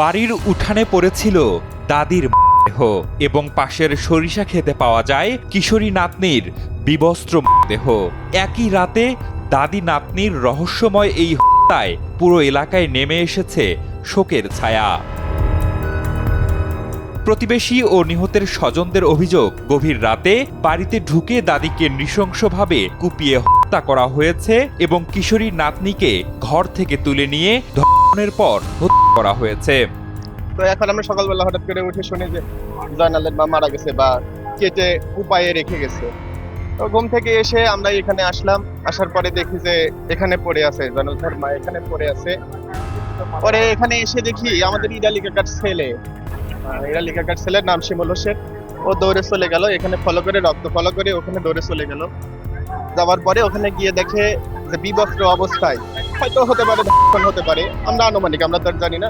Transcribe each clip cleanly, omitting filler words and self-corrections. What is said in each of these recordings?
বাড়ির উঠানে পড়েছিল দাদির দেহ এবং পাশের সরিষা খেতে পাওয়া যায় কিশোরী নাতনির বিবস্ত্র দেহ। একই রাতে দাদি নাতনির রহস্যময় এই হত্যায় পুরো এলাকায় নেমে এসেছে শোকের ছায়া। প্রতিবেশী ও নিহতের স্বজনদের অভিযোগ, গভীর রাতে বাড়িতে ঢুকে দাদিকে নৃশংসভাবে কুপিয়ে হত্যা করা হয়েছে এবং কিশোরী নাতনিকে ঘর থেকে তুলে নিয়ে ধর্ষণের পর হত্যা করা হয়েছে। তো এখন আমরা সকালবেলা হঠাৎ করে উঠে শুনি যে জয়নালের মা মারা গেছে বা কেটে উপায়ে রেখে গেছে। তো ঘুম থেকে এসে আমরা এখানে আসলাম, আসার পরে দেখি যে এখানে পড়ে আছে, জয়নাল স্যার মা এখানে পড়ে আছে। পরে এখানে এসে দেখি আমাদের ইরালি কাকার ছেলের নাম শিমুল হোসেন, ও দৌড়ে চলে গেল, এখানে ফলো করে রক্ত ফলো করে ওখানে দৌড়ে চলে গেল। যাওয়ার পরে ওখানে গিয়ে দেখে যে বিবস্ত্র অবস্থায়, হয়তো হতে পারে ধর্ষণ হতে পারে, আমরা আনুমানিক, আমরা তো আর জানি না,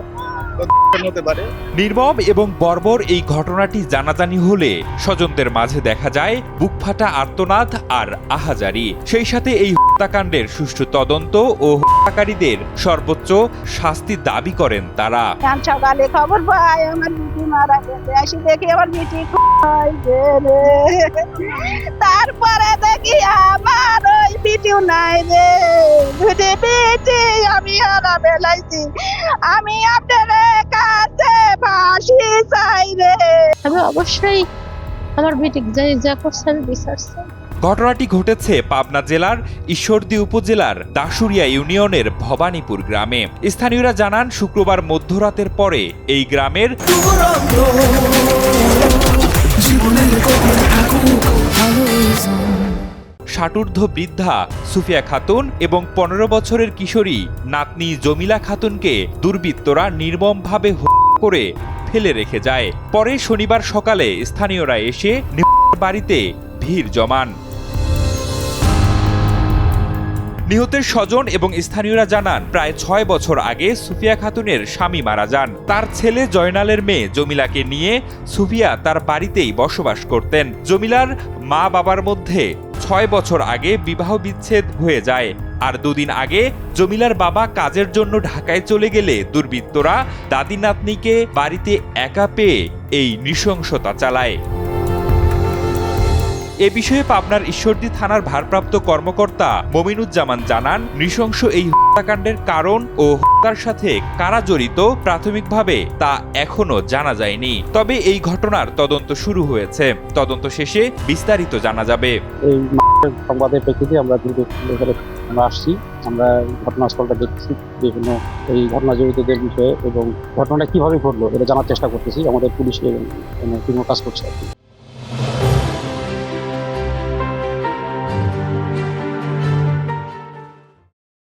হতে পারে। নির্মম এবং বর্বর এই ঘটনাটি জানাজানি হলে স্বজনদের মাঝে দেখা যায় বুকফাটা আর্তনাদ আর আহাজারি। সেই সাথে এই হত্যাকাণ্ডের সুষ্ঠু তদন্ত ও হত্যাকারীদের সর্বোচ্চ শাস্তি দাবি করেন তারা। সকালে খবর পাই আমার বিটি মারা গেছে, আসি দেখি আমার বিটি তারপরে দেখি আমার ওই বিটিও নাই রে, দুটি বিটি আমি হারা বেলাইছি, আমি আপনার কাছে ফাঁসি চাই রে। আমি অবশ্যই আমার বেটিকে জানি যা করছে আমি বিচার চাই। ঘটনাটি ঘটেছে পাবনা জেলার ঈশ্বরদী উপজেলার দাসুরিয়া ইউনিয়নের ভবানীপুর গ্রামে। স্থানীয়রা জানান, শুক্রবার মধ্যরাতের পরে এই গ্রামের ষাটোর্ধ্ব বৃদ্ধা সুফিয়া খাতুন এবং ১৫ বছরের কিশোরী নাতনি জমিলা খাতুনকে দুর্বৃত্তরা নির্মমভাবে হত্যা করে ফেলে রেখে যায়। পরে শনিবার সকালে স্থানীয়রা এসে নিহতের বাড়িতে ভিড় জমান। নিহতের স্বজন এবং স্থানীয়রা জানান, প্রায় ৬ বছর আগে সুফিয়া খাতুনের স্বামী মারা যান। তার ছেলে জয়নালের মেয়ে জমিলাকে নিয়ে সুফিয়া তার বাড়িতেই বসবাস করতেন। জমিলার মা বাবার মধ্যে ৬ বছর আগে বিবাহ বিচ্ছেদ হয়ে যায়। আর দুদিন আগে জমিলার বাবা কাজের জন্য ঢাকায় চলে গেলে দুর্বৃত্তরা দাদি নাতনিকে বাড়িতে একা পেয়ে এই নৃশংসতা চালায়। এ বিষয়ে পাবনার ঈশ্বরদী থানার ভারপ্রাপ্ত কর্মকর্তা মমিনুজ্জামান জানান, নৃশংস এই হত্যাকাণ্ডের কারণ ও হত্যার সাথে কারা জড়িত প্রাথমিকভাবে তা এখনো জানা যায়নি। তবে এই ঘটনার তদন্ত শুরু হয়েছে। তদন্ত শেষে বিস্তারিত জানা যাবে। এই সংবাদের প্রেক্ষিতে আমরা আসছি, আমরা ঘটনাস্থলটা দেখছি, বিভিন্ন এই ঘটনা জড়িতদের বিষয়ে এবং ঘটনাটা কিভাবে ঘটলো এটা জানার চেষ্টা করতেছি। আমাদের পুলিশ কাজ করছে।